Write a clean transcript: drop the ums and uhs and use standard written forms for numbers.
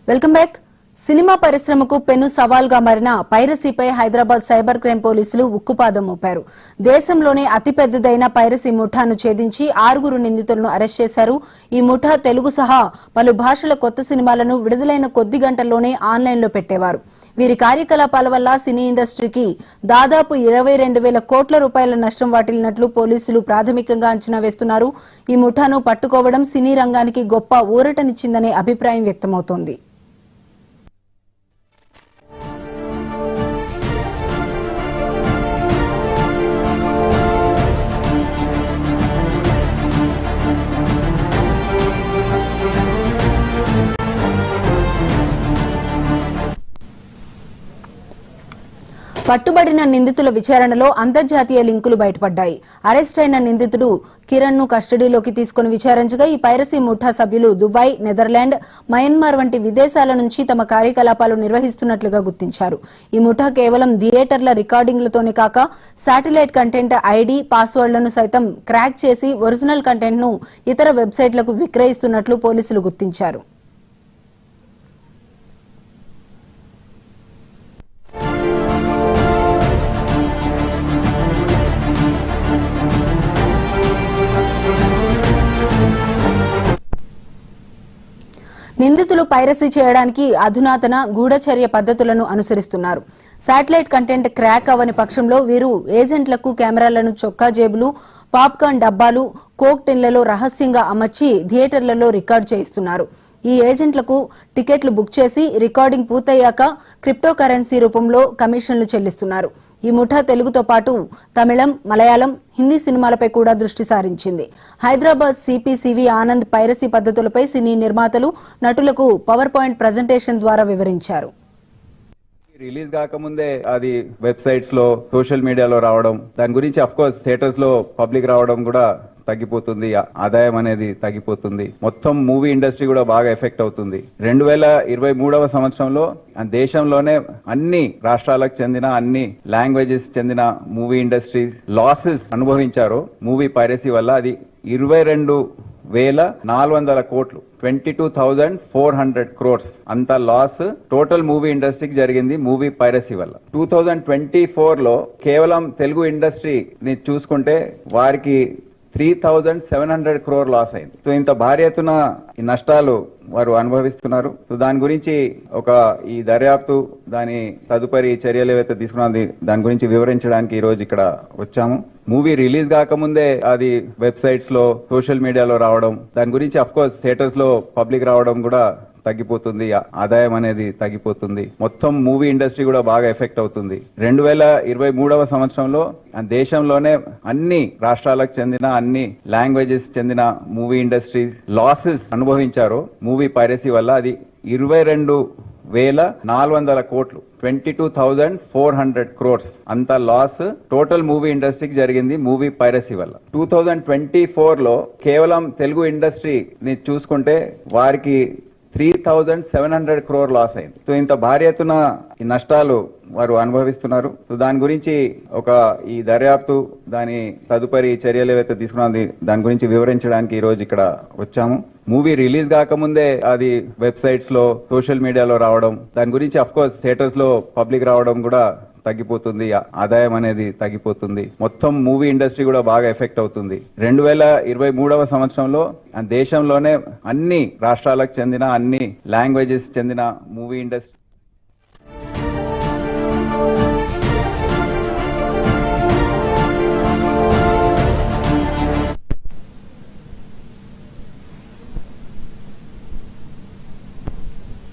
Welcome back. Cinema పరిశ్రమకు పెను సవాల్గా మారిన పైరసీపై హైదరాబాద్ సైబర్ క్రైమ్ పోలీసులు ఉక్కుపాదం మోపారు. దేశంలోనే అతిపెద్దదైన పైరసీ ముఠాను ఛేదించి 6 నిందితులను అరెస్ట్ చేశారు. ఈ ముఠా తెలుగు సహా పలు భాషల కొత్త సినిమాలను విడుదలైన కొద్ది గంటల్లోనే ఆన్లైన్లో పెట్టేవారు. వీరి కార్యకలాపాల వల్ల సినీ ఇండస్ట్రీకి దాదాపు 22,000 కోట్ల రూపాయల నష్టం వాటిల్లినట్లు పోలీసులు ప్రాథమికంగా అంచనా వేస్తున్నారు. ఈ ముఠాను పట్టుకోవడం సినీ రంగానికి గొప్ప ఊరటనిచ్చిందనే అభిప్రాయం వ్యక్తమవుతోంది. పట్టుబడిన నిందితుల విచారణలో అంతర్జాతీయ లింకులు బయటపడ్డాయి. అరెస్ట్ అయిన నిందితుడు కిరణ్ ను కస్టడీలోకి తీసుకుని విచారించగా ఈ పైరసీ ముఠా సభ్యులు దుబాయ్, నెదర్లాండ్, మయన్మార్ వంటి విదేశాల నుంచి తమ కార్యకలాపాలు నిర్వహిస్తున్నట్లుగా గుర్తించారు. ఈ ముఠా కేవలం థియేటర్ల రికార్డింగ్లతోనే కాక శాటిలైట్ కంటెంట్ ఐడి, పాస్వర్డ్లను సైతం క్రాక్ చేసి ఒరిజినల్ కంటెంట్ ను ఇతర వెబ్సైట్లకు విక్రయిస్తున్నట్లు పోలీసులు గుర్తించారు. నిందితులు పైరసీ చేయడానికి అధునాతన గూఢచర్య పద్ధతులను అనుసరిస్తున్నారు. శాటిలైట్ కంటెంట్ క్రాక్ అవని పక్షంలో వీరు ఏజెంట్లకు కెమెరాలను చొక్కా జేబులు, పాప్కార్న్ డబ్బాలు, కోక్ టిన్లలో రహస్యంగా అమర్చి థియేటర్లలో రికార్డు చేయిస్తున్నారు. ఈ ఏజెంట్లకు టికెట్లు బుక్ చేసి రికార్డింగ్ పూర్తయ్యాక క్రిప్టో కరెన్సీ రూపంలో కమిషన్లు చెల్లిస్తున్నారు. ఈ ముఠా తెలుగుతో పాటు తమిళం, మలయాళం, హిందీ సినిమాలపై కూడా దృష్టి సారించింది. హైదరాబాద్ సిపి ఆనంద్ పైరసీ పద్ధతులపై సినీ నిర్మాతలు, నటులకు పవర్ పాయింట్ ప్రజెంటేషన్ ద్వారా వివరించారు. రిలీజ్ కాకముందే అది వెబ్సైట్స్ లో, సోషల్ మీడియాలో రావడం, దాని గురించి అఫ్ కోర్స్ థియేటర్స్ లో పబ్లిక్ రావడం కూడా తగ్గిపోతుంది, ఆదాయం అనేది తగ్గిపోతుంది, మొత్తం మూవీ ఇండస్ట్రీ కూడా బాగా ఎఫెక్ట్ అవుతుంది. 2023వ సంవత్సరంలో దేశంలోనే అన్ని రాష్ట్రాలకు చెందిన, అన్ని లాంగ్వేజెస్ చెందిన మూవీ ఇండస్ట్రీ లాసెస్ అనుభవించారు మూవీ పైరసీ వల్ల. అది 22,400 కోట్లు, 22,400 crores అంత లాస్ టోటల్ మూవీ ఇండస్ట్రీకి జరిగింది మూవీ పైరసీ వల్ల. 2024లో కేవలం తెలుగు ఇండస్ట్రీని చూసుకుంటే వారికి 3,700 crore లాస్ అయింది. సో ఇంత భారీ ఎత్తున ఈ నష్టాలు వారు అనుభవిస్తున్నారు. సో దాని గురించి ఈ దర్యాప్తు, దాని తదుపరి చర్యలు ఏవైతే తీసుకున్నది దాని గురించి వివరించడానికి ఈ రోజు ఇక్కడ వచ్చాము. మూవీ రిలీజ్ కాకముందే అది వెబ్సైట్స్ లో, సోషల్ మీడియాలో రావడం, దాని గురించి అఫ్ కోర్స్ థియేటర్స్ లో పబ్లిక్ రావడం కూడా తగ్గిపోతుంది, ఆదాయం అనేది తగ్గిపోతుంది, మొత్తం మూవీ ఇండస్ట్రీ కూడా బాగా ఎఫెక్ట్ అవుతుంది. 2023వ సంవత్సరంలో దేశంలోనే అన్ని రాష్ట్రాలకు చెందిన, అన్ని లాంగ్వేజెస్ చెందిన మూవీ ఇండస్ట్రీ లాసెస్ అనుభవించారు మూవీ పైరసీ వల్ల. అది 22,400 కోట్లు, 22,400 crores అంత లాస్ టోటల్ మూవీ ఇండస్ట్రీకి జరిగింది మూవీ పైరసీ వల్ల. 2024లో కేవలం తెలుగు ఇండస్ట్రీని చూసుకుంటే వారికి 3,700 crore లాస్ అయింది. సో ఇంత భారీ ఎత్తున ఈ నష్టాలు వారు అనుభవిస్తున్నారు. సో దాని గురించి ఈ దర్యాప్తు, దాని తదుపరి చర్యలు ఏవైతే తీసుకున్నది దాని గురించి వివరించడానికి ఈ రోజు ఇక్కడ వచ్చాము. మూవీ రిలీజ్ కాకముందే అది వెబ్సైట్స్ లో, సోషల్ మీడియాలో రావడం, దాని గురించి అఫ్ కోర్స్ థియేటర్స్ లో పబ్లిక్ రావడం కూడా తగ్గిపోతుంది, ఆదాయం అనేది తగ్గిపోతుంది, మొత్తం మూవీ ఇండస్ట్రీ కూడా బాగా ఎఫెక్ట్ అవుతుంది. 2023వ సంవత్సరంలో దేశంలోనే అన్ని రాష్ట్రాలకు చెందిన, అన్ని లాంగ్వేజెస్ చెందిన మూవీ ఇండస్ట్రీ